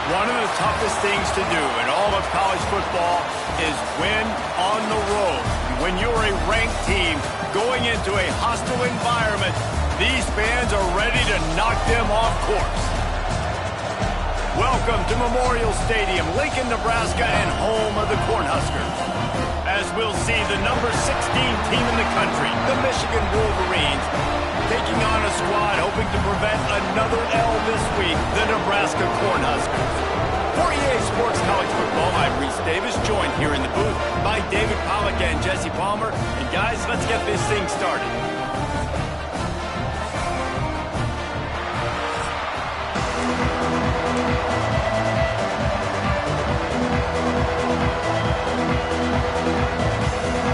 One of the toughest things to do in all of college football is win on the road. When you're a ranked team going into a hostile environment, these fans are ready to knock them off course. Welcome to Memorial Stadium, Lincoln, Nebraska, and home of the Cornhuskers. As we'll see the number 16 team in the country, the Michigan Wolverines, taking on a squad hoping to prevent another L this week, the Nebraska Cornhuskers. For EA Sports College Football, I'm Reese Davis, joined here in the booth by David Pollack and Jesse Palmer. And guys, let's get this thing started.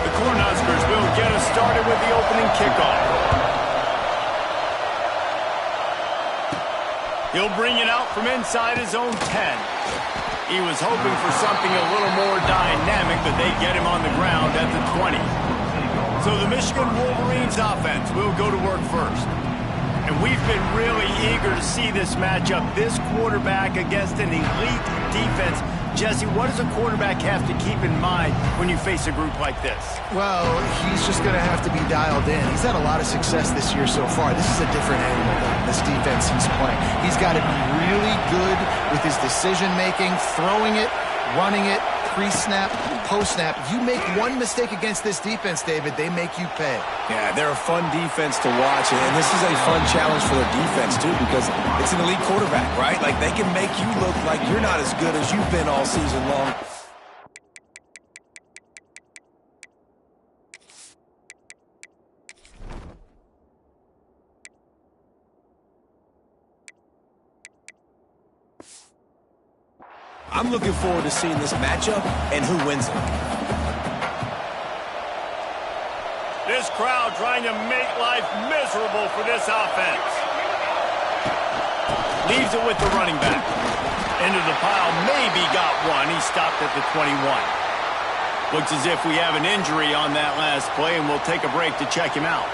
The Cornhuskers will get us started with the opening kickoff. He'll bring it out from inside his own 10. He was hoping for something a little more dynamic, but they get him on the ground at the 20. So the Michigan Wolverines offense will go to work first. And we've been really eager to see this matchup, this quarterback against an elite defense. Jesse, what does a quarterback have to keep in mind when you face a group like this? Well, he's just going to have to be dialed in. He's had a lot of success this year so far. This is a different animal than this defense he's playing. He's got to be really good with his decision-making, throwing it, running it, pre-snap, post-snap. You make one mistake against this defense, David, they make you pay. Yeah, they're a fun defense to watch, and this is a fun challenge for their defense, too, because it's an elite quarterback, right? Like, they can make you look like you're not as good as you've been all season long. I'm looking forward to seeing this matchup and who wins it. This crowd trying to make life miserable for this offense. Leaves it with the running back. Into the pile, maybe got one. He stopped at the 21. Looks as if we have an injury on that last play, and we'll take a break to check him out.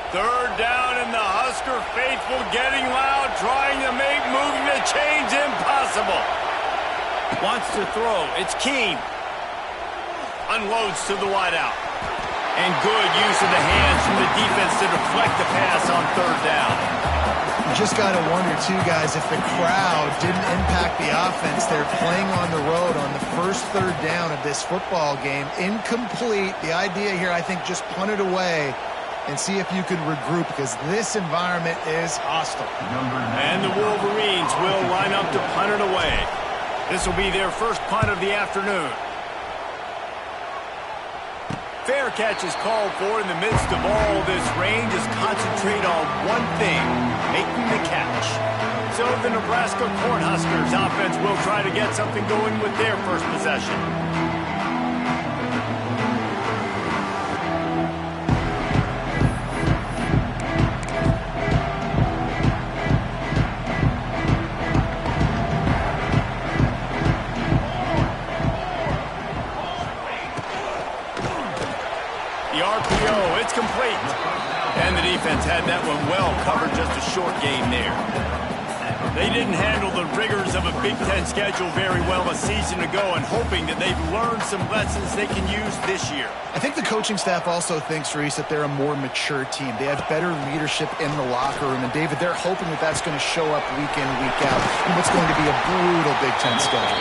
Third down, and the Husker faithful getting loud, trying to make moving the chains impossible. Wants to throw. It's Keene. Unloads to the wideout. And good use of the hands from the defense to deflect the pass on third down. You just got to wonder, too, guys, if the crowd didn't impact the offense. They're playing on the road on the first third down of this football game. Incomplete. The idea here, I think, just punt it away and see if you can regroup, because this environment is hostile. And the Wolverines will line up to punt it away. This will be their first punt of the afternoon. Fair catch is called for in the midst of all this rain. Just concentrate on one thing, making the catch. So the Nebraska Cornhuskers offense will try to get something going with their first possession. The RPO, it's complete. And the defense had that one well covered, just a short game there. They didn't handle the rigors of a Big Ten schedule very well a season ago, and hoping that they've learned some lessons they can use this year. I think the coaching staff also thinks, Reese, that they're a more mature team. They have better leadership in the locker room. And, David, they're hoping that that's going to show up week in, week out in what's going to be a brutal Big Ten schedule.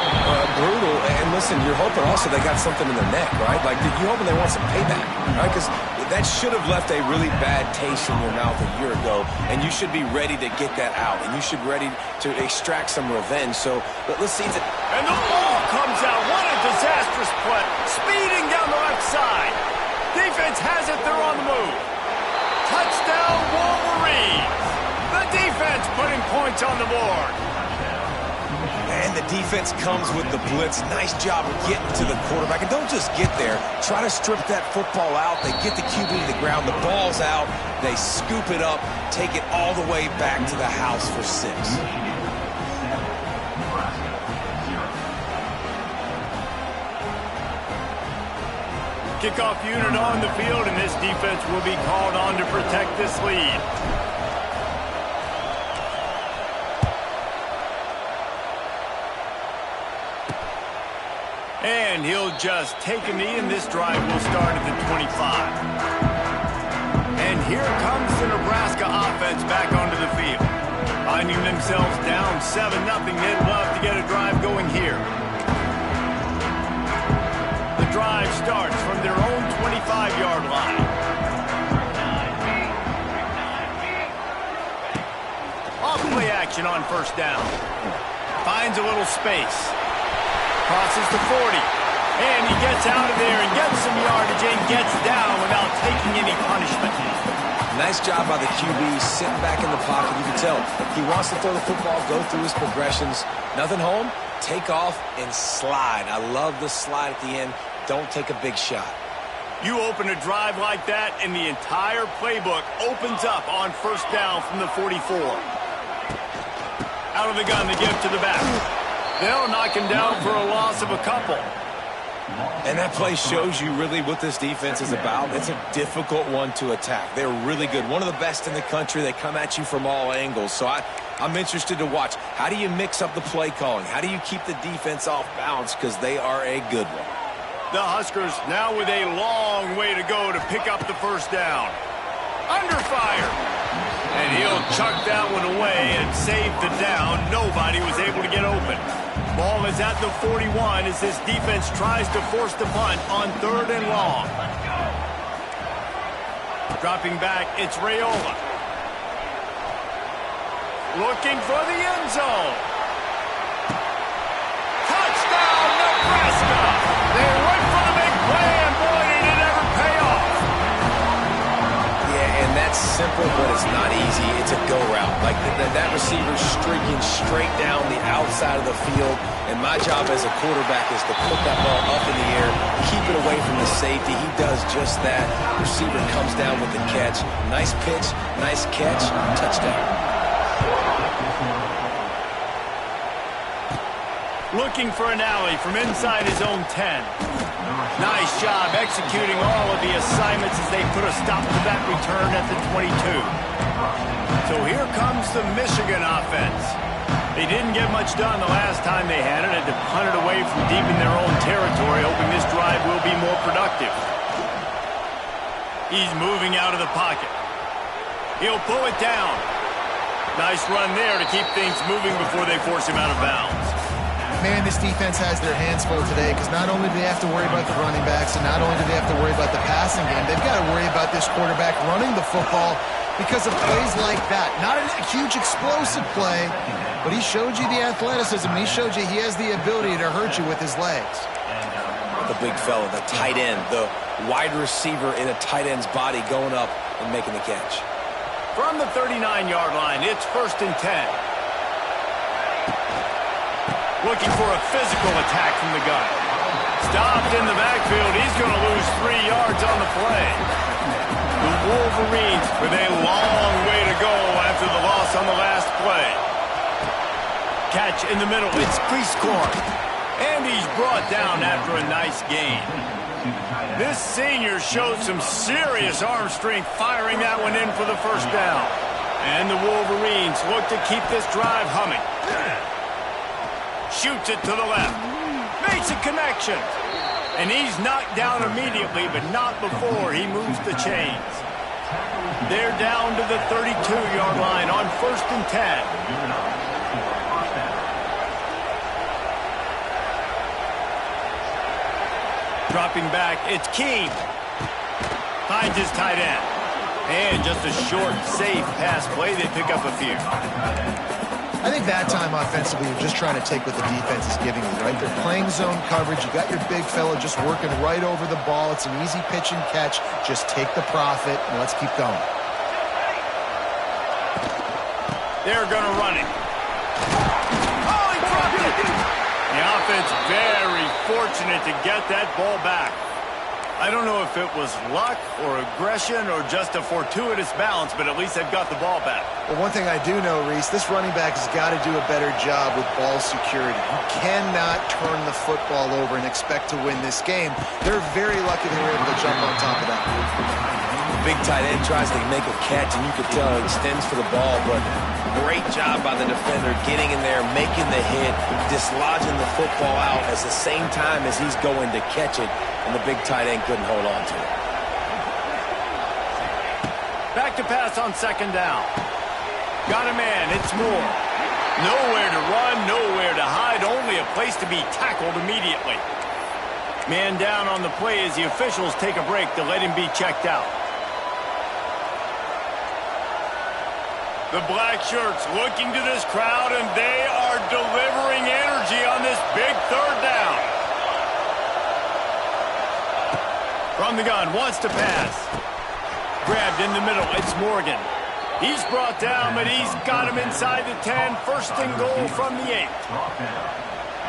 Brutal. And, listen, you're hoping also they got something in their neck, right? Like, you're hoping they want some payback, right? Because that should have left a really bad taste in your mouth a year ago, and you should be ready to get that out, and you should be ready to extract some revenge. So let's see. And the ball comes out. What a disastrous play. Speeding down the right side. Defense has it. They're on the move. Touchdown, Wolverines. The defense putting points on the board. And the defense comes with the blitz. Nice job getting to the quarterback. And don't just get there. Try to strip that football out. They get the QB to the ground. The ball's out. They scoop it up, take it all the way back to the house for 6. Kickoff unit on the field, and this defense will be called on to protect this lead. And he'll just take a knee, and this drive will start at the 25. And here comes the Nebraska offense back onto the field. Finding themselves down 7-0, they'd love to get a drive going here. The drive starts from their own 25-yard line. Off play action on first down. Finds a little space. Crosses the 40. And he gets out of there and gets some yardage and gets down without taking any punishment. Nice job by the QB sitting back in the pocket. You can tell he wants to throw the football, go through his progressions. Nothing home, take off and slide. I love the slide at the end. Don't take a big shot. You open a drive like that, and the entire playbook opens up on first down from the 44. Out of the gun to give to the back. They'll knock him down for a loss of a couple. And that play shows you really what this defense is about. It's a difficult one to attack. They're really good. One of the best in the country. They come at you from all angles. So I'm interested to watch. How do you mix up the play calling? How do you keep the defense off balance? Because they are a good one. The Huskers now with a long way to go to pick up the first down. Under fire. And he'll chuck that one away and save the down. Nobody was able to get open. Ball is at the 41 as this defense tries to force the punt on 3rd and long. Dropping back, it's Raiola. Looking for the end zone. Touchdown, Nebraska! They went for the big play, and boy, did it ever pay off. Yeah, and that's simple, but it's not easy. It's a go route. Like that receiver's streaking straight down the outside of the field, and my job as a quarterback is to put that ball up in the air, keep it away from the safety. He does just that. Receiver comes down with the catch. Nice pitch, nice catch, touchdown. Looking for an alley from inside his own 10. Nice job executing all of the assignments as they put a stop to that return at the 22. So here comes the Michigan offense. They didn't get much done the last time they had it. Had to punt it away from deep in their own territory, hoping this drive will be more productive. He's moving out of the pocket. He'll pull it down. Nice run there to keep things moving before they force him out of bounds. Man, this defense has their hands full today because not only do they have to worry about the running backs and not only do they have to worry about the passing game, they've got to worry about this quarterback running the football because of plays like that. Not a huge explosive play, but he showed you the athleticism. He showed you he has the ability to hurt you with his legs. The big fella, the tight end, the wide receiver in a tight end's body going up and making the catch. From the 39-yard line, it's 1st and 10. Looking for a physical attack from the gun. Stopped in the backfield. He's going to lose 3 yards on the play. The Wolverines with a long way to go after the loss on the last play. Catch in the middle. It's Prieskorn. And he's brought down after a nice gain. This senior showed some serious arm strength firing that one in for the first down. And the Wolverines look to keep this drive humming. Shoots it to the left. Makes a connection. And he's knocked down immediately, but not before he moves the chains. They're down to the 32-yard line on 1st and 10. Dropping back, it's King. Finds his tight end. And just a short, safe pass play. They pick up a few. I think that time offensively, you're just trying to take what the defense is giving you, right? They're playing zone coverage. You got your big fella just working right over the ball. It's an easy pitch and catch. Just take the profit, and let's keep going. They're going to run it. Oh, he dropped it. defense very fortunate to get that ball back. I don't know if it was luck or aggression or just a fortuitous balance, but at least they've got the ball back. Well, one thing I do know, Reese, this running back has got to do a better job with ball security. You cannot turn the football over and expect to win this game. They're very lucky they were able to jump on top of that. The big tight end tries to make a catch, and you can tell he extends for the ball, but great job by the defender getting in there, making the hit, dislodging the football out at the same time as he's going to catch it, and the big tight end couldn't hold on to it. Back to pass on second down. Got a man, it's Moore. Nowhere to run, nowhere to hide, only a place to be tackled immediately. Man down on the play as the officials take a break to let him be checked out. The black shirts looking to this crowd, and they are delivering energy on this big third down. From the gun, wants to pass. Grabbed in the middle, it's Morgan. He's brought down, but he's got him inside the 10. First and goal from the 8.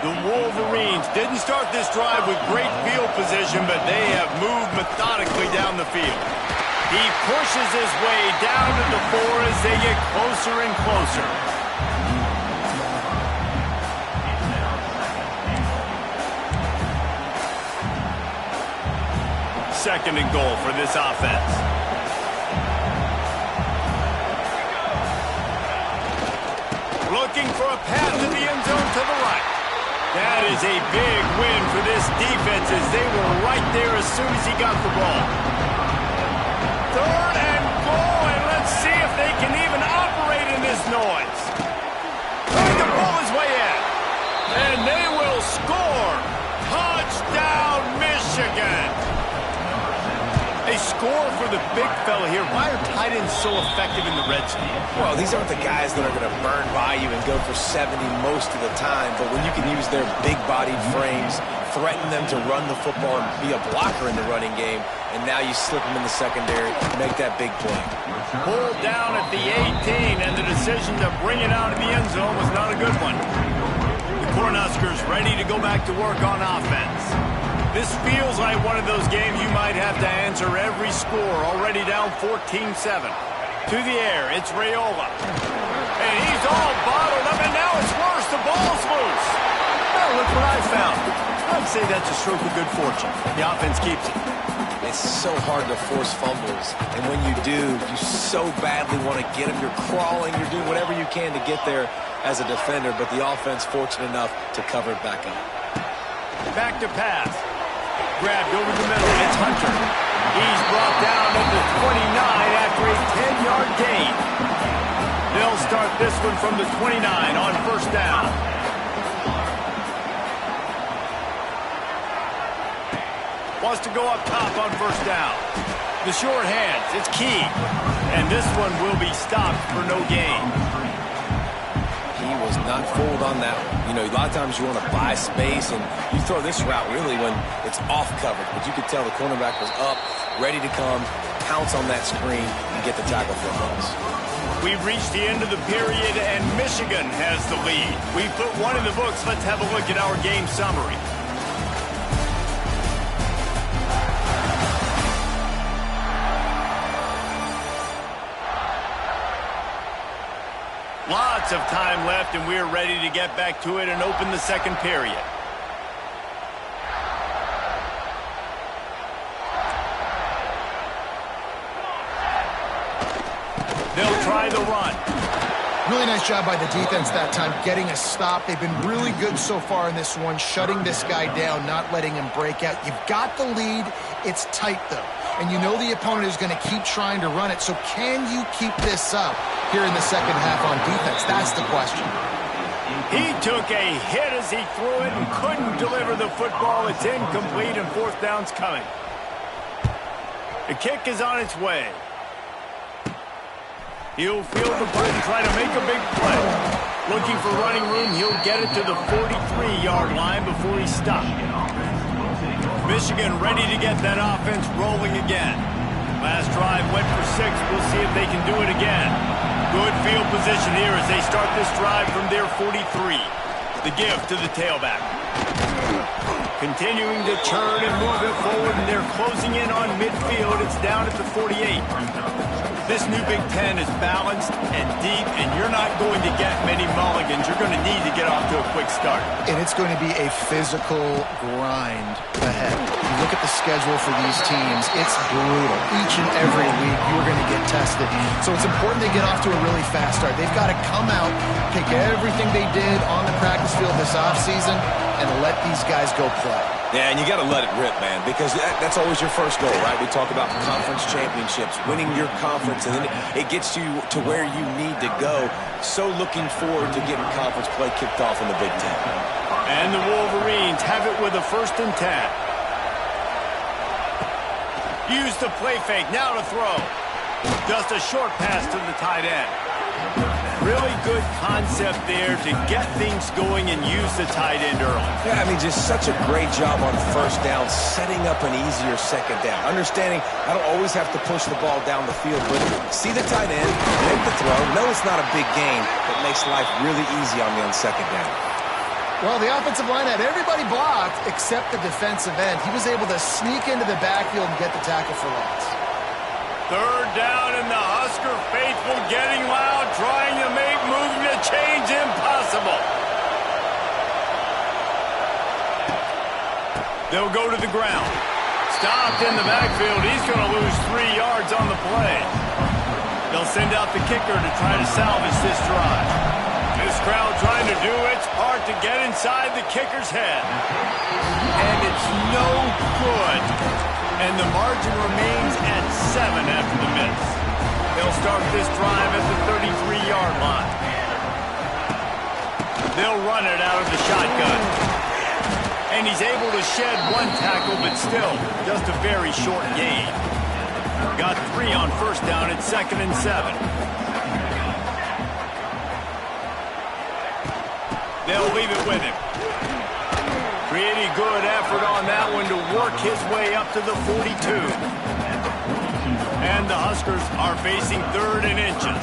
The Wolverines didn't start this drive with great field position, but they have moved methodically down the field. He pushes his way down to the 4 as they get closer and closer. Second and goal for this offense. Looking for a path to the end zone to the right. That is a big win for this defense as they were right there as soon as he got the ball. Third and goal, and let's see if they can even operate in this noise. Trying to pull his way in. And they will score. Touchdown, Michigan. A score for the big fella here. Why are tight ends so effective in the red zone? Well, these aren't the guys that are going to burn by you and go for 70 most of the time, but when you can use their big-bodied frames, threaten them to run the football and be a blocker in the running game, and now you slip them in the secondary, make that big play. Pulled down at the 18, and the decision to bring it out of the end zone was not a good one. The Cornhuskers ready to go back to work on offense. This feels like one of those games you might have to answer every score, already down 14-7. To the air, it's Raiola. And he's all bottled up, and now it's worse. The ball's loose. Well, look what I found. I'd say that's a stroke of good fortune. The offense keeps it. It's so hard to force fumbles, and when you do, you so badly want to get them. You're crawling, you're doing whatever you can to get there as a defender, but the offense fortunate enough to cover it back up. Back to pass. Grabbed over the middle. It's Hunter. He's brought down at the 29 after a 10-yard gain. They'll start this one from the 29 on first down. Wants to go up top on first down. The short hands, it's key. And this one will be stopped for no gain. He was not fooled on that one. You know, a lot of times you want to buy space, and you throw this route really when it's off covered. But you could tell the cornerback was up, ready to come, pounce on that screen, and get the tackle for a loss. We've reached the end of the period, and Michigan has the lead. We put one in the books. Let's have a look at our game summary. Lots of time left, and we're ready to get back to it and open the second period. They'll try the run. Really nice job by the defense that time, getting a stop. They've been really good so far in this one, shutting this guy down, not letting him break out. You've got the lead. It's tight, though. And you know the opponent is going to keep trying to run it. So can you keep this up here in the second half on defense? That's the question. He took a hit as he threw it and couldn't deliver the football. It's incomplete, and fourth down's coming. The kick is on its way. He'll field the punt and try to make a big play. Looking for running room, he'll get it to the 43-yard line before he's stopped. Michigan ready to get that offense rolling again. Last drive went for 6. We'll see if they can do it again. Good field position here as they start this drive from their 43. The give to the tailback. Continuing to churn and move it forward, and they're closing in on midfield. It's down at the 48. This new Big Ten is balanced and deep, and you're not going to get many mulligans. You're going to need to get off to a quick start. And it's going to be a physical grind ahead. You look at the schedule for these teams, it's brutal. Each and every week, you're going to get tested. So it's important they get off to a really fast start. They've got to come out, take everything they did on the practice field this offseason, and let these guys go play. Yeah, and you got to let it rip, man, because that's always your first goal, right? We talk about conference championships, winning your conference, and then it gets you to where you need to go. So looking forward to getting conference play kicked off in the Big Ten. And the Wolverines have it with a 1st and 10. Use the play fake, now to throw. Just a short pass to the tight end. Really good concept there to get things going and use the tight end early. Yeah, I mean, just such a great job on 1st down, setting up an easier 2nd down. Understanding I don't always have to push the ball down the field, but see the tight end, make the throw. No, it's not a big gain, but makes life really easy on me on 2nd down. Well, the offensive line had everybody blocked except the defensive end. He was able to sneak into the backfield and get the tackle for loss. 3rd down, and the Husker faithful getting loud, trying to make moving the change impossible. They'll go to the ground. Stopped in the backfield. He's going to lose 3 yards on the play. They'll send out the kicker to try to salvage this drive. This crowd trying to do its part to get inside the kicker's head. And it's no good. And the margin remains at 7 after the miss. They'll start this drive at the 33-yard line. They'll run it out of the shotgun. And he's able to shed 1 tackle, but still just a very short gain. Got 3 on 1st down at 2nd and 7. They'll leave it with him. Pretty good effort on that one to work his way up to the 42. And the Huskers are facing 3rd and inches.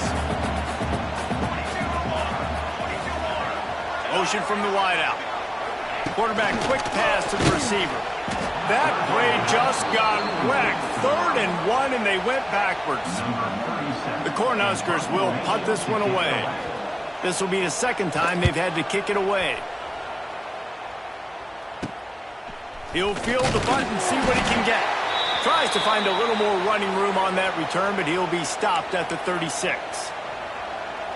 Motion from the wideout. Quarterback quick pass to the receiver. That play just got wrecked. 3rd and 1, and they went backwards. The Cornhuskers will punt this one away. This will be the 2nd time they've had to kick it away. He'll field the bunt and see what he can get. Tries to find a little more running room on that return, but he'll be stopped at the 36.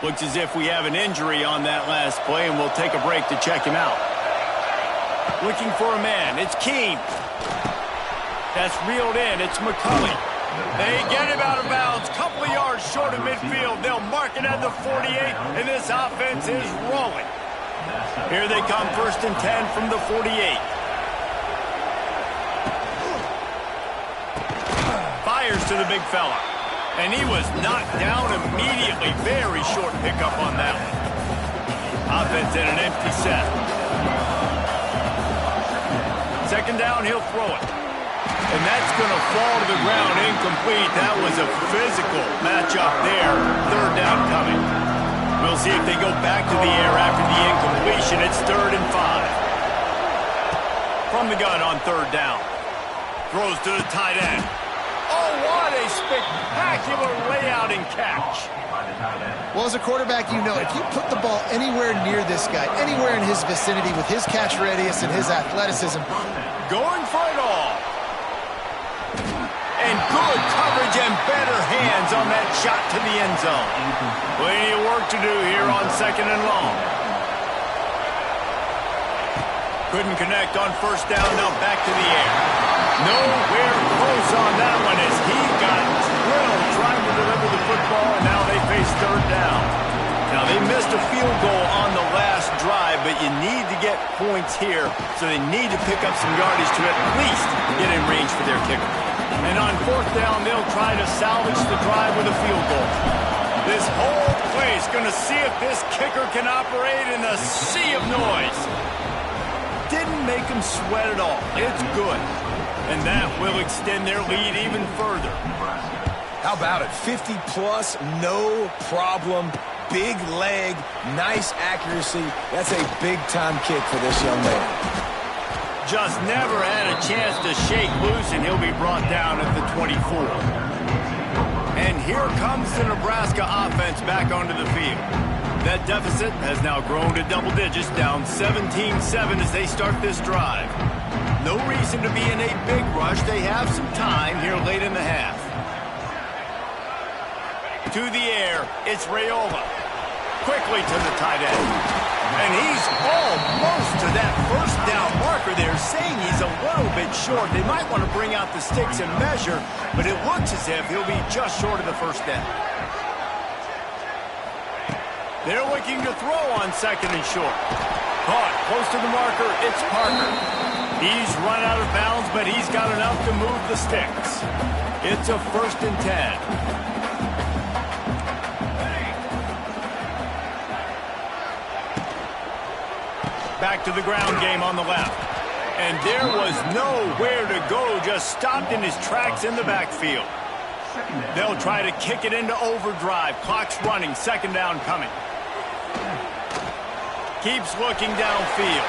Looks as if we have an injury on that last play, and we'll take a break to check him out. Looking for a man. It's Keene. That's reeled in. It's McCulley. They get him out of bounds. Couple of yards short of midfield. They'll mark it at the 48, and this offense is rolling. Here they come, 1st and 10 from the 48. Fires to the big fella. And he was knocked down immediately. Very short pickup on that one. Offense in an empty set. 2nd down, he'll throw it. And that's going to fall to the ground incomplete. That was a physical matchup there. 3rd down coming. We'll see if they go back to the air after the incompletion. It's 3rd and 5. From the gun on 3rd down. Throws to the tight end. Oh, what a spectacular layout and catch. Well, as a quarterback, you know, if you put the ball anywhere near this guy, anywhere in his vicinity with his catch radius and his athleticism, going for it all. And good coverage and better hands on that shot to the end zone. Plenty of work to do here on 2nd and long. Couldn't connect on 1st down, now back to the air. Nowhere close on that one as he got drilled trying to deliver the football, and now they face 3rd down. Now, they missed a field goal on the last drive, but you need to get points here, so they need to pick up some yardage to at least get in range for their kicker. And on 4th down, they'll try to salvage the drive with a field goal. This whole place going to see if this kicker can operate in the sea of noise. Didn't make him sweat at all. It's good. And that will extend their lead even further. How about it? 50-plus, no problem. Big leg, nice accuracy. That's a big-time kick for this young man. just never had a chance to shake loose, and he'll be brought down at the 24. And here comes the Nebraska offense back onto the field. That deficit has now grown to double digits, down 17-7 as they start this drive. No reason to be in a big rush. They have some time here late in the half. To the air, it's Raiola. Quickly to the tight end. And he's almost to that first down marker there, saying he's a little bit short. They might want to bring out the sticks and measure, but it looks as if he'll be just short of the first down. They're looking to throw on second and short. Caught close to the marker, it's Parker. He's run out of bounds, but he's got enough to move the sticks. It's a 1st and 10. Back to the ground game on the left. And there was nowhere to go, just stopped in his tracks in the backfield. They'll try to kick it into overdrive. Clock's running, 2nd down coming. Keeps looking downfield.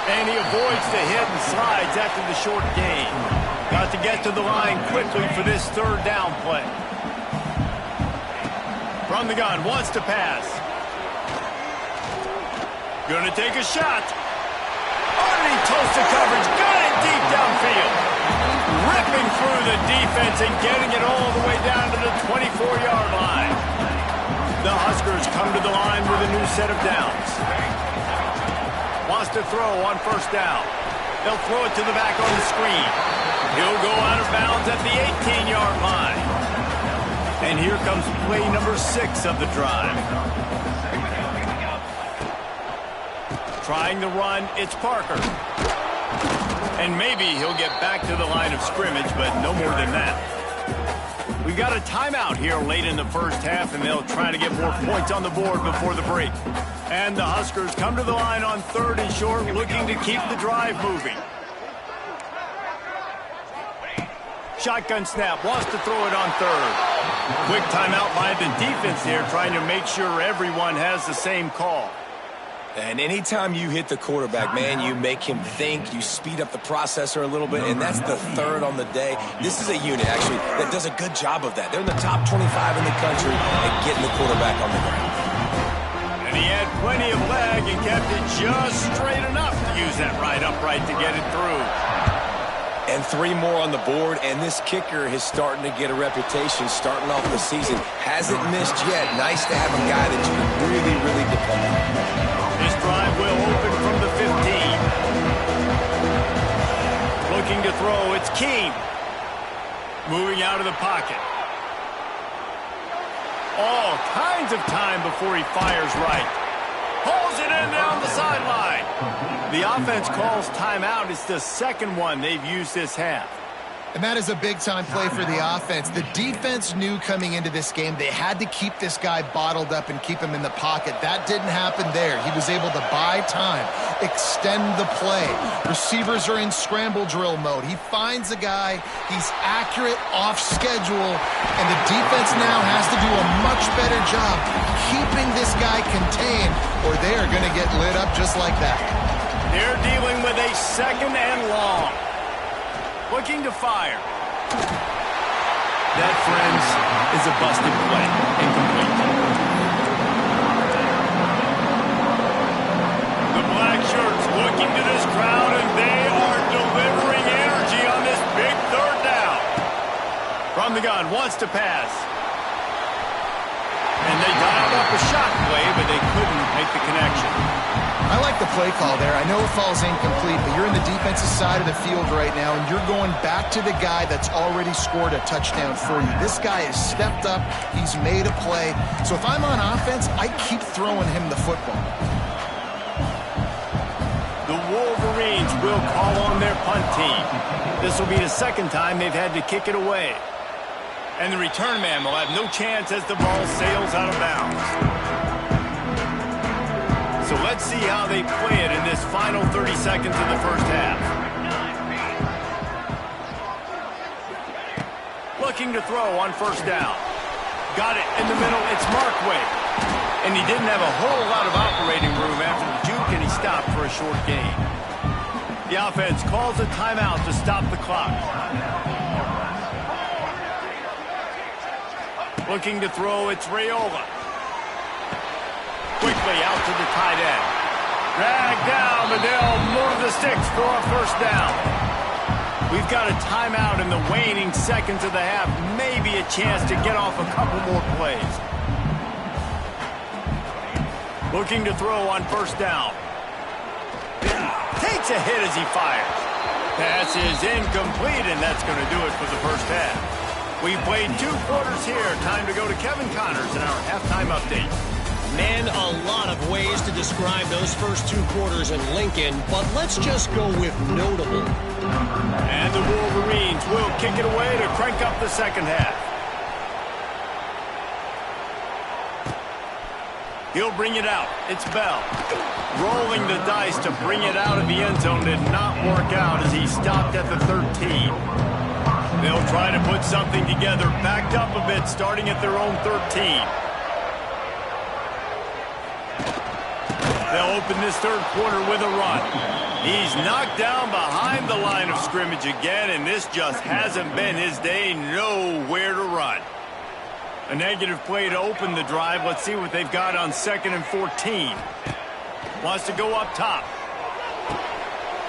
And he avoids the hit and slides after the short gain. Got to get to the line quickly for this 3rd down play. From the gun, wants to pass. Gonna take a shot. Underneath toasted coverage, got it deep downfield. Ripping through the defense and getting it all the way down to the 24-yard line. The Huskers come to the line with a new set of downs. Wants to throw on 1st down. They'll throw it to the back on the screen. He'll go out of bounds at the 18-yard line. And here comes play number 6 of the drive. Trying to run, it's Parker. And maybe he'll get back to the line of scrimmage, but no more than that. We've got a timeout here late in the first half, and they'll try to get more points on the board before the break. And the Huskers come to the line on 3rd and short, looking to keep the drive moving. Shotgun snap, wants to throw it on 3rd. Quick timeout by the defense here, trying to make sure everyone has the same call. And anytime you hit the quarterback, man, you make him think, you speed up the processor a little bit, and that's the 3rd on the day. This is a unit, actually, that does a good job of that. They're in the top 25 in the country at getting the quarterback on the ground. And he had plenty of leg and kept it just straight enough to use that right upright to get it through. And 3 more on the board, and this kicker is starting to get a reputation starting off the season. Hasn't missed yet. Nice to have a guy that you can really, really depend on. This drive will open from the 15. Looking to throw, it's Keene. Moving out of the pocket. All kinds of time before he fires right. Pulls it in down the sideline. The offense calls timeout. It's the 2nd one they've used this half. And that is a big-time play for the offense. The defense knew coming into this game they had to keep this guy bottled up and keep him in the pocket. That didn't happen there. He was able to buy time, extend the play. Receivers are in scramble drill mode. He finds a guy. He's accurate, off schedule, and the defense now has to do a much better job keeping this guy contained, or they are going to get lit up just like that. They're dealing with a 2nd and long. Looking to fire. That, friends, is a busted play. Incomplete. The black shirts looking to this crowd, and they are delivering energy on this big 3rd down. From the gun, wants to pass. And they dialed up a shot play, but they couldn't make the connection. I like the play call there. I know it falls incomplete, but you're in the defensive side of the field right now, and you're going back to the guy that's already scored a touchdown for you. This guy has stepped up. He's made a play. So if I'm on offense, I keep throwing him the football. The Wolverines will call on their punt team. This will be the 2nd time they've had to kick it away. And the return man will have no chance as the ball sails out of bounds. So let's see how they play it in this final 30 seconds of the first half. Looking to throw on 1st down. Got it in the middle. It's Markway. And he didn't have a whole lot of operating room after the juke, and he stopped for a short gain. The offense calls a timeout to stop the clock. Looking to throw, it's Raiola. Quickly out to the tight end. Dragged down, but they'll move the sticks for a first down. We've got a timeout in the waning seconds of the half. Maybe a chance to get off a couple more plays. Looking to throw on first down. Takes a hit as he fires. Pass is incomplete, and that's going to do it for the first half. We've played 2 quarters here. Time to go to Kevin Connors in our halftime update. Man, a lot of ways to describe those first 2 quarters in Lincoln, but let's just go with notable. And the Wolverines will kick it away to crank up the second half. He'll bring it out. It's Bell. Rolling the dice to bring it out of the end zone did not work out as he stopped at the 13. They'll try to put something together, backed up a bit, starting at their own 13. They'll open this third quarter with a run. He's knocked down behind the line of scrimmage again, and this just hasn't been his day. Nowhere to run. A negative play to open the drive. Let's see what they've got on 2nd and 14. Wants to go up top.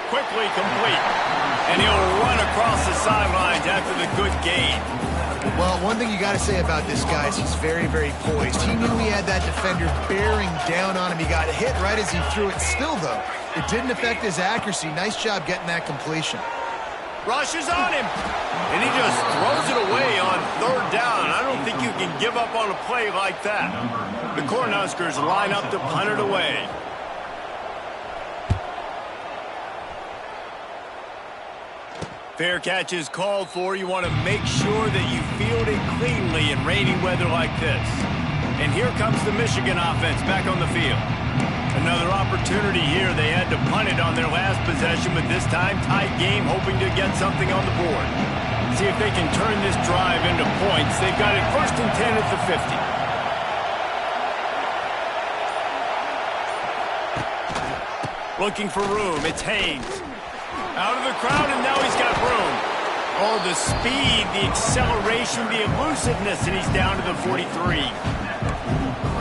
Quickly complete. And he'll run across the sidelines after the good gain. Well, one thing you got to say about this guy is he's very, very poised. He knew he had that defender bearing down on him. He got hit right as he threw it. Still, though, it didn't affect his accuracy. Nice job getting that completion. Rushes on him. And he just throws it away on 3rd down. I don't think you can give up on a play like that. The Cornhuskers line up to punt it away. Fair catch is called for. You want to make sure that you field it cleanly in rainy weather like this. And here comes the Michigan offense back on the field. Another opportunity here. They had to punt it on their last possession, but this time tight game, hoping to get something on the board. See if they can turn this drive into points. They've got it 1st and 10 at the 50. Looking for room. It's Haynes. Out of the crowd, and now he's got room. Oh, the speed, the acceleration, the elusiveness, and he's down to the 43.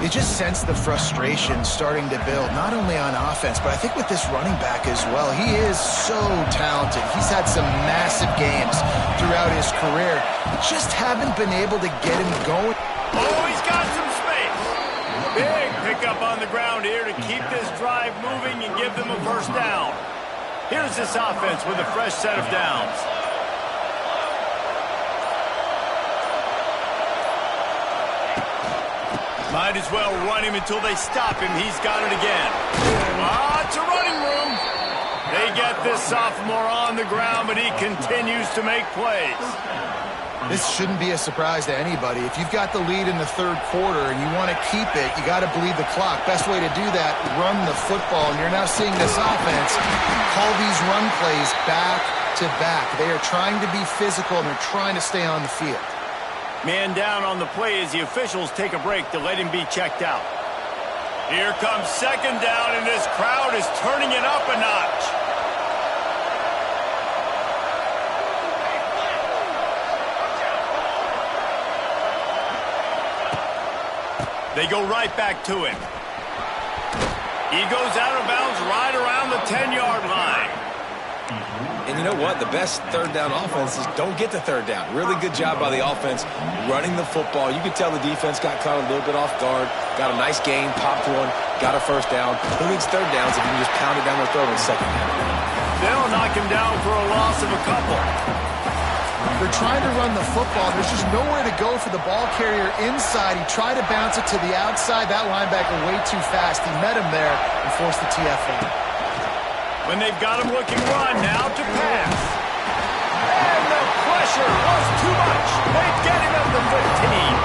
You just sense the frustration starting to build, not only on offense, but I think with this running back as well. He is so talented. He's had some massive games throughout his career. Just haven't been able to get him going. Oh, he's got some space. Big pickup on the ground here to keep this drive moving and give them a first down. Here's this offense with a fresh set of downs. Might as well run him until they stop him. He's got it again. It's a running room. They get this sophomore on the ground, but he continues to make plays. This shouldn't be a surprise to anybody. If you've got the lead in the 3rd quarter and you want to keep it, you got to bleed the clock. Best way to do that, run the football. And you're now seeing this offense call these run plays back to back. They are trying to be physical, and they're trying to stay on the field. Man down on the play as the officials take a break to let him be checked out. Here comes 2nd down, and this crowd is turning it up a notch. They go right back to him. He goes out of bounds right around the 10-yard line. And you know what? The best 3rd down offense is don't get the 3rd down. Really good job by the offense running the football. You could tell the defense got caught a little bit off guard. Got a nice gain, popped one, got a first down. Who needs 3rd downs if you can just pound it down their throat in 2nd down? They'll knock him down for a loss of a couple. They're trying to run the football. There's just nowhere to go for the ball carrier inside. He tried to bounce it to the outside. That linebacker way too fast. He met him there and forced the TFL. When they've got him looking run, now to pass. And the pressure was too much. They get him at the 15.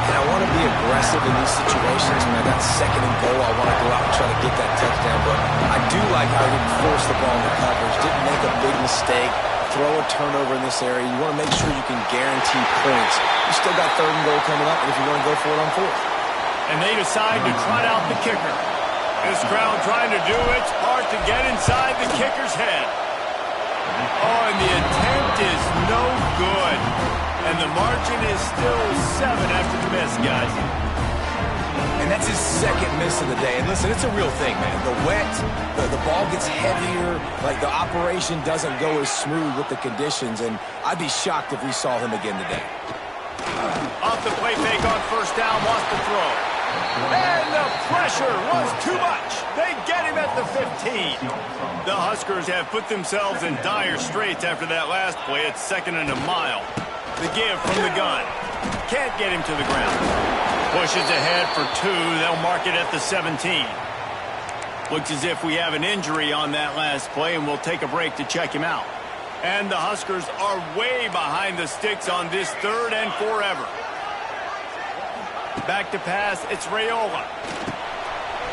And I want to be aggressive in these situations. When I got 2nd and goal, I want to go out and try to get that touchdown. But I do like how he didn't force the ball in the coverage. Didn't make a big mistake. Throw a turnover in this area. You want to make sure you can guarantee points. You still got 3rd and goal coming up, and if you want to go for it on 4th. And they decide to trot out the kicker. This crowd trying to do its part to get inside the kicker's head. Oh, and the attempt is no good. And the margin is still 7 after the miss, guys. And that's his second miss of the day. And listen, it's a real thing, man. The wet, the ball gets heavier, like the operation doesn't go as smooth with the conditions, and I'd be shocked if we saw him again today. Off the play fake on first down, wants to throw. And the pressure was too much. They get him at the 15. The Huskers have put themselves in dire straits after that last play. It's 2nd and a mile. The give from the gun. Can't get him to the ground. Pushes ahead for 2. They'll mark it at the 17. Looks as if we have an injury on that last play, and we'll take a break to check him out. And the Huskers are way behind the sticks on this 3rd and forever. Back to pass, it's Raiola.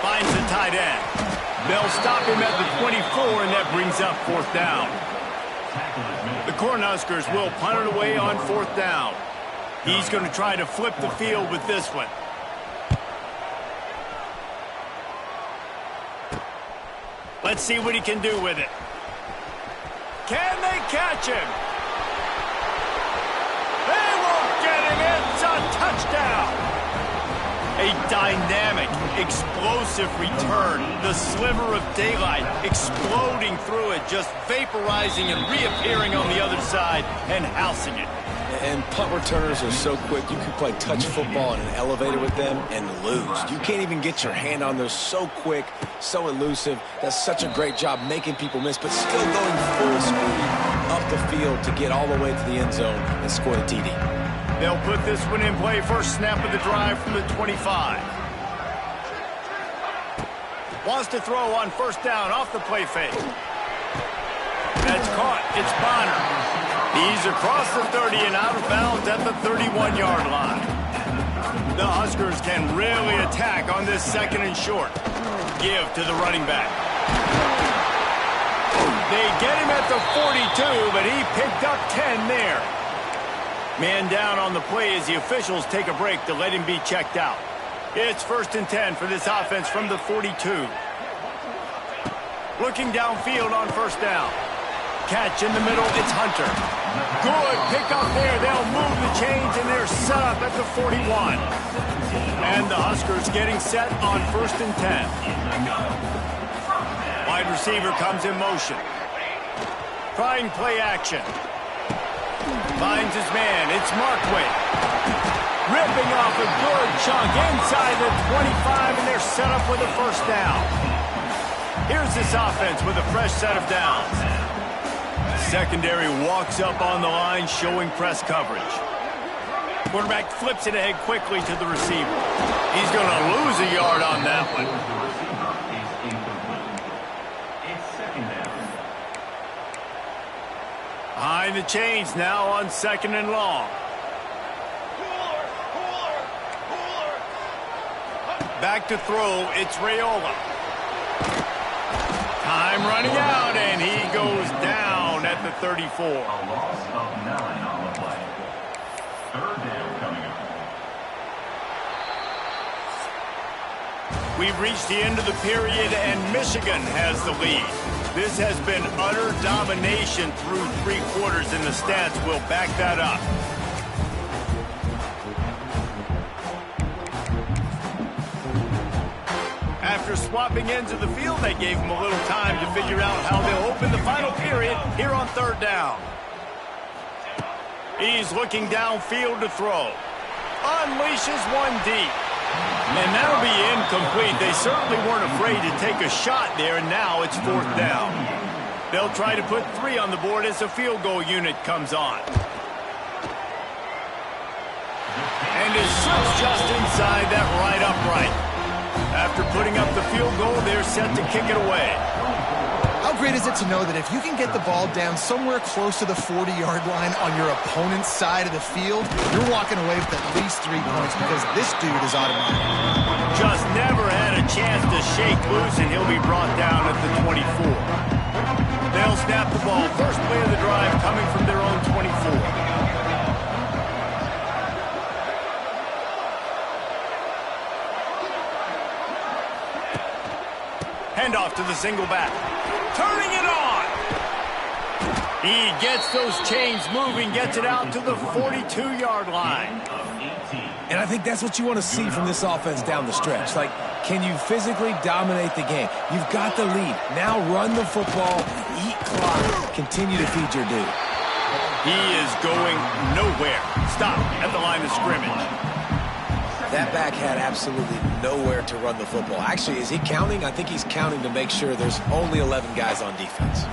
Finds the tight end. They'll stop him at the 24, and that brings up 4th down. The Cornhuskers will punt it away on 4th down. He's going to try to flip the field with this one. Let's see what he can do with it. Can they catch him? They won't get him. It's a touchdown. A dynamic, explosive return. The sliver of daylight exploding through it, just vaporizing and reappearing on the other side and housing it. And punt returners are so quick, you can play touch football in an elevator with them and lose. You can't even get your hand on those. So quick, so elusive. That's such a great job making people miss, but still going full speed up the field to get all the way to the end zone and score the TD. They'll put this one in play. First snap of the drive from the 25. Wants to throw on first down off the play fake. That's caught. It's Bonner. He's across the 30 and out of bounds at the 31-yard line. The Huskers can really attack on this 2nd and short. Give to the running back. They get him at the 42, but he picked up 10 there. Man down on the play as the officials take a break to let him be checked out. It's 1st and 10 for this offense from the 42. Looking downfield on first down. Catch in the middle, it's Hunter. Good pick up there. They'll move the chains, and they're set up at the 41. And the Huskers getting set on 1st and 10. Wide receiver comes in motion. Trying play action. Finds his man. It's Markway. Ripping off a good chunk inside the 25, and they're set up with a first down. Here's this offense with a fresh set of downs. Secondary walks up on the line, showing press coverage. Quarterback flips it ahead quickly to the receiver. He's going to lose a yard on that one. Behind the chains now on 2nd and long. Back to throw, it's Raiola. Time running out, and he goes down at the 34. A loss of 9 on the play. 3rd down coming up. We've reached the end of the period, and Michigan has the lead. This has been utter domination through 3 quarters, and the stats will back that up. After swapping ends of the field, they gave him a little time to figure out how they'll open the final period here on 3rd down. He's looking downfield to throw. Unleashes one deep. And that'll be incomplete. They certainly weren't afraid to take a shot there, and now it's 4th down. They'll try to put 3 on the board as the field goal unit comes on. And it slips just inside that right upright. After putting up the field goal, they're set to kick it away. How great is it to know that if you can get the ball down somewhere close to the 40-yard line on your opponent's side of the field, you're walking away with at least 3 points because this dude is automatic. Just never had a chance to shake loose, and he'll be brought down at the 24. They'll snap the ball. First play of the drive coming from their own 24. Handoff to the single back. turning it on. He gets those chains moving, gets it out to the 42-yard line. And I think that's what you want to see from this offense down the stretch. Like, can you physically dominate the game? You've got the lead. Now run the football, eat clock, continue to feed your dude. He is going nowhere. Stop at the line of scrimmage. That back had absolutely nowhere to run the football. Actually, is he counting? I think he's counting to make sure there's only 11 guys on defense.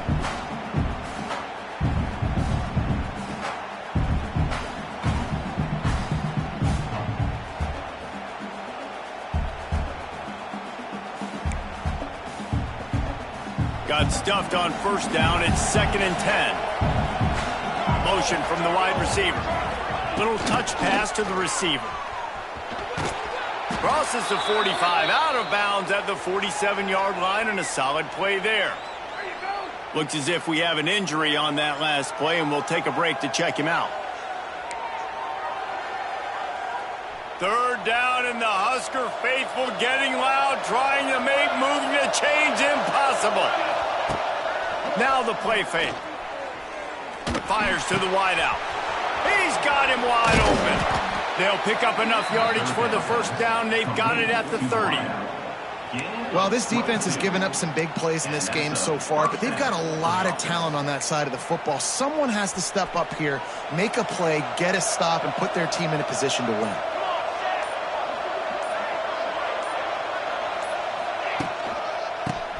Got stuffed on first down. It's 2nd and 10. Motion from the wide receiver. Little touch pass to the receiver. Crosses the 45, out of bounds at the 47-yard line, and a solid play there. Looks as if we have an injury on that last play, and we'll take a break to check him out. 3rd down, and the Husker faithful getting loud, trying to make moving the chains impossible. Now the play fake. Fires to the wideout. He's got him wide open. They'll pick up enough yardage for the first down. They've got it at the 30. Well, this defense has given up some big plays in this game so far, but they've got a lot of talent on that side of the football. Someone has to step up here, make a play, get a stop, and put their team in a position to win.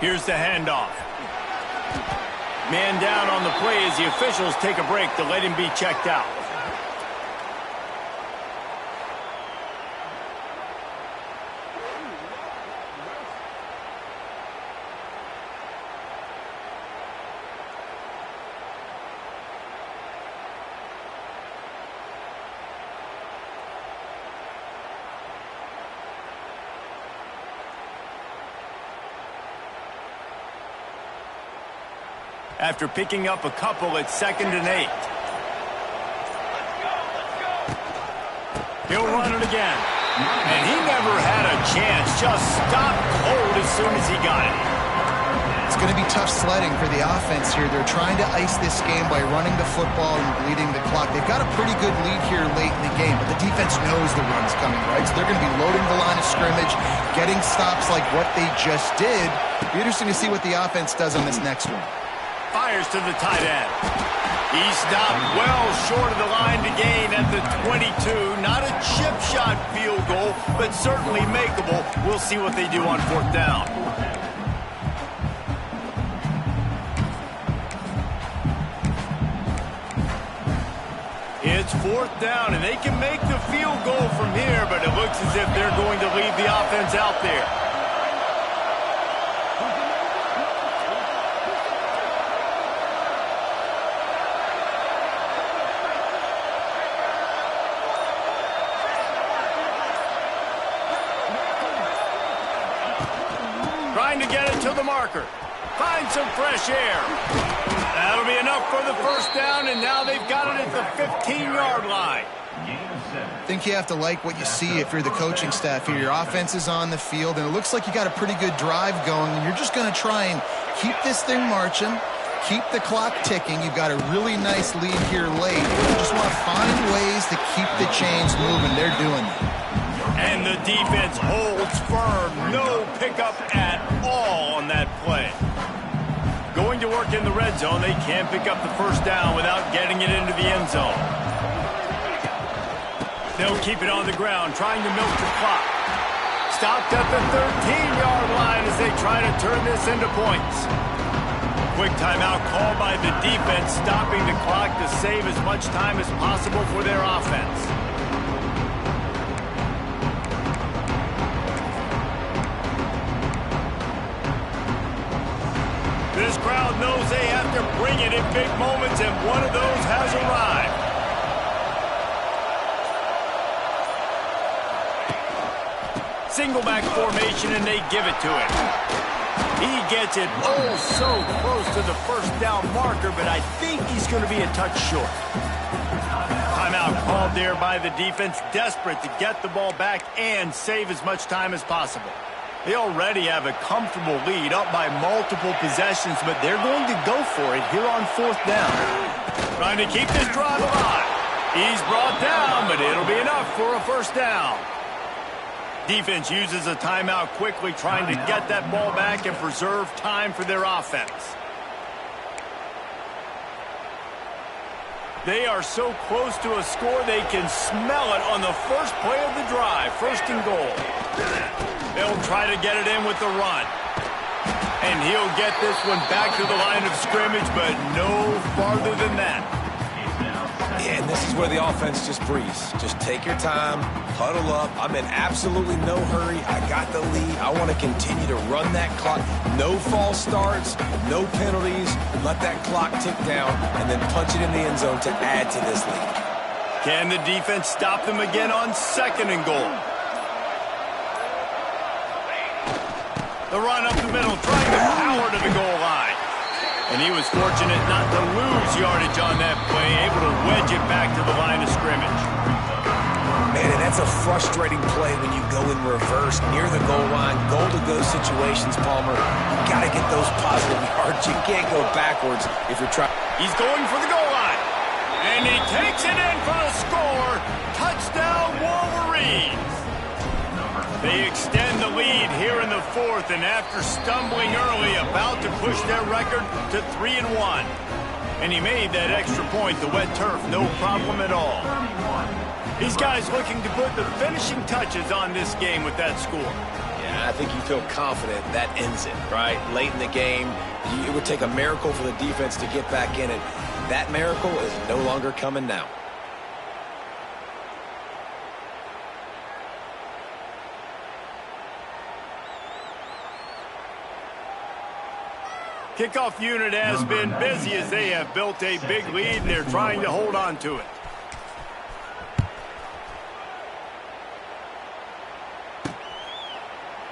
Here's the handoff. Man down on the play as the officials take a break to let him be checked out. After picking up a couple, it's 2nd and 8. He'll run it again. And he never had a chance. Just stopped cold as soon as he got it. It's going to be tough sledding for the offense here. They're trying to ice this game by running the football and bleeding the clock. They've got a pretty good lead here late in the game, but the defense knows the run's coming, right? So they're going to be loading the line of scrimmage, getting stops like what they just did. Be interesting to see what the offense does on this next one. Fires to the tight end. He stopped well short of the line to gain at the 22. Not a chip shot field goal, but certainly makeable. We'll see what they do on 4th down. It's 4th down, and they can make the field goal from here, but it looks as if they're going to leave the offense out there. Trying to get it to the marker. Find some fresh air. That'll be enough for the first down, and now they've got it at the 15-yard line. I think you have to like what you see if you're the coaching staff here. Your offense is on the field, and it looks like you got a pretty good drive going, and you're just going to try and keep this thing marching, keep the clock ticking. You've got a really nice lead here late. You just want to find ways to keep the chains moving. They're doing it. And the defense holds firm. No pickup at all on that play. Going to work in the red zone. They can't pick up the first down without getting it into the end zone. They'll keep it on the ground, trying to milk the clock. Stopped at the 13-yard line as they try to turn this into points. Quick timeout called by the defense, stopping the clock to save as much time as possible for their offense. This crowd knows they have to bring it in big moments, and one of those has arrived. Single back formation, and they give it to him. He gets it oh so close to the first down marker, but I think he's going to be a touch short. Timeout called there by the defense, desperate to get the ball back and save as much time as possible. They already have a comfortable lead, up by multiple possessions, but they're going to go for it here on 4th down. Trying to keep this drive alive. He's brought down, but it'll be enough for a 1st down. Defense uses a timeout quickly, trying to get that ball back and preserve time for their offense. They are so close to a score, they can smell it on the first play of the drive. 1st and goal. They'll try to get it in with the run. And he'll get this one back to the line of scrimmage, but no farther than that. Yeah, and this is where the offense just breathes. Just take your time, huddle up. I'm in absolutely no hurry. I got the lead. I want to continue to run that clock. No false starts, no penalties. Let that clock tick down, and then punch it in the end zone to add to this lead. Can the defense stop them again on 2nd and goal? The run up the middle, trying to power to the goal line. And he was fortunate not to lose yardage on that play, able to wedge it back to the line of scrimmage. Man, and that's a frustrating play when you go in reverse near the goal line. Goal-to-go situations, Palmer. You got to get those positive yards. You can't go backwards if you're trying. He's going for the goal line. And he takes it in for the score. Touchdown, Wolverines. They extend the lead here in the 4th, and after stumbling early, about to push their record to 3-1. And he made that extra point, the wet turf, no problem at all. These guys looking to put the finishing touches on this game with that score. Yeah, I think you feel confident that ends it, right? Late in the game, it would take a miracle for the defense to get back in it. That miracle is no longer coming now. Kickoff unit has been busy as they have built a big lead, and they're trying to hold on to it.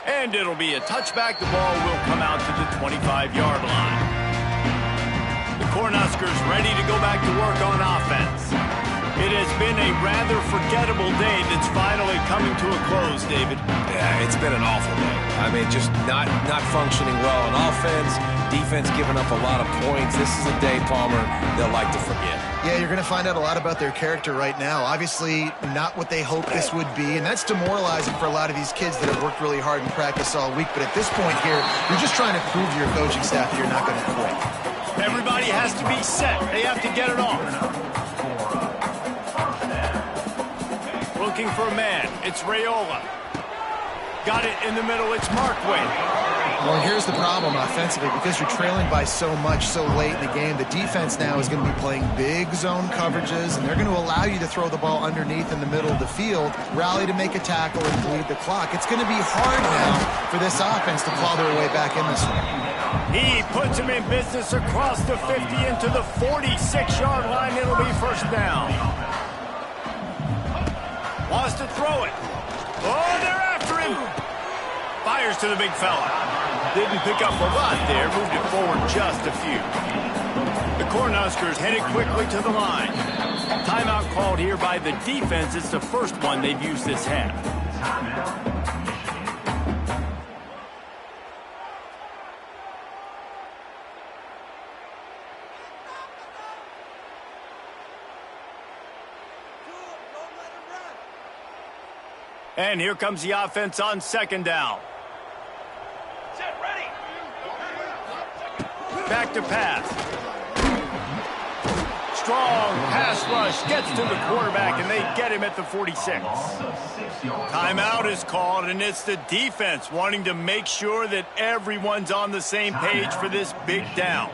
And it'll be a touchback. The ball will come out to the 25-yard line. The Cornhuskers ready to go back to work on offense. It has been a rather forgettable day that's finally coming to a close, David. Yeah, it's been an awful day. I mean, just not functioning well on offense, defense giving up a lot of points. This is a day, Palmer, they'll like to forget. Yeah, you're going to find out a lot about their character right now. Obviously, not what they hoped this would be, and that's demoralizing for a lot of these kids that have worked really hard in practice all week. But at this point here, you're just trying to prove to your coaching staff that you're not going to quit. Everybody has to be set. They have to get it off. Looking for a man. It's Raiola. Got it in the middle. It's Markway. Well, here's the problem offensively. Because you're trailing by so much so late in the game, the defense now is going to be playing big zone coverages, and they're going to allow you to throw the ball underneath in the middle of the field, rally to make a tackle, and bleed the clock. It's going to be hard now for this offense to claw their way back in this one. He puts him in business across the 50 into the 46-yard line. It'll be 1st down. Wants to throw it. Oh, they're after him. Fires to the big fella. Didn't pick up a lot there. Moved it forward just a few. The Cornhuskers headed quickly to the line. Timeout called here by the defense. It's the first one they've used this half. And here comes the offense on 2nd down. Set, ready. Back to pass. Strong pass rush gets to the quarterback, and they get him at the 46. Timeout is called, and it's the defense wanting to make sure that everyone's on the same page for this big down.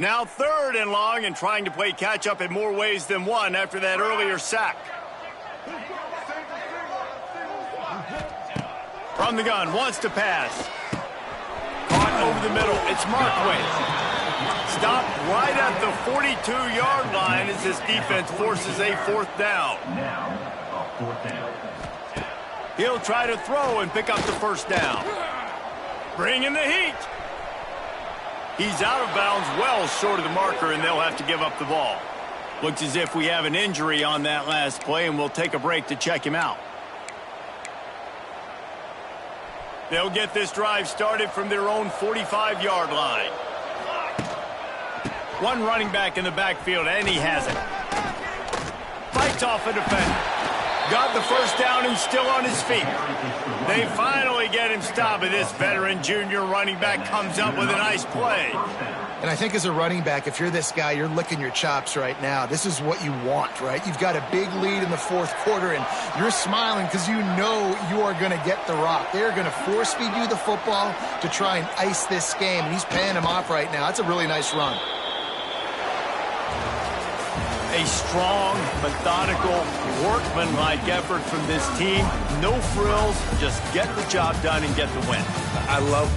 Now 3rd and long and trying to play catch-up in more ways than one after that earlier sack. From the gun, wants to pass. Caught over the middle. It's Markway. Stopped right at the 42-yard line as this defense forces a 4th down. Now, a 4th down. He'll try to throw and pick up the 1st down. Bring in the heat. He's out of bounds well short of the marker, and they'll have to give up the ball. Looks as if we have an injury on that last play, and we'll take a break to check him out. They'll get this drive started from their own 45-yard line. One running back in the backfield, and he has it. Fights off a defender. Got the 1st down and still on his feet. They finally get him stopped, and this veteran junior running back comes up with a nice play. And I think as a running back, if you're this guy, you're licking your chops right now. This is what you want, right? You've got a big lead in the 4th quarter, and you're smiling because you know you are going to get the rock. They're going to force-feed you the football to try and ice this game, and he's paying him off right now. That's a really nice run. A strong, methodical, workman-like effort from this team. No frills, just get the job done and get the win. I love